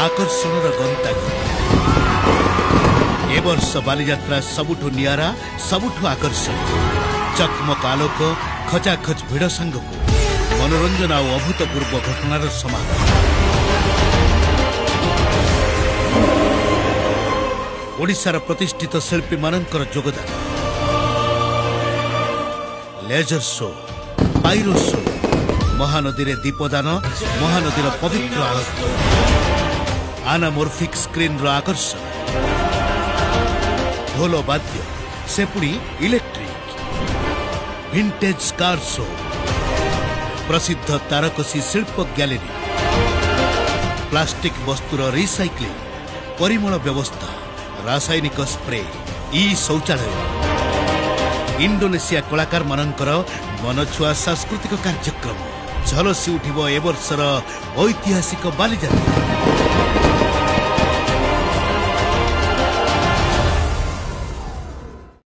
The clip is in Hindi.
आकर्षणर गंताघर ए वर्ष बालीजात्रा सबुठु नियारा सबुठु आकर्षण चकमक आलोक खचाखच भिड़ सांगकु मनोरंजन आ अभूतपूर्व घटनार समागम ओडिशार प्रतिष्ठित शिल्पी मानकर योगदान laser show pyro show Mahanadi रे दीपदान महानदीर पवित्र आरती आनामोर्फिक स्क्रीन रो आकर्षण ढोल वाद्य से पुणी इलेक्ट्रिक विंटेज कार शो प्रसिद्ध तारकसी शिल्प गैलरी प्लास्टिक वस्तुर रिसाइक्लिंग परिमल व्यवस्था रासायनिक स्प्रे ई शौचालय इंडोनेशिया कलाकार मानकर मनछुआ सांस्कृतिक कार्यक्रम झलसी उठिब ए वर्षर ऐतिहासिक बालीजात्रा।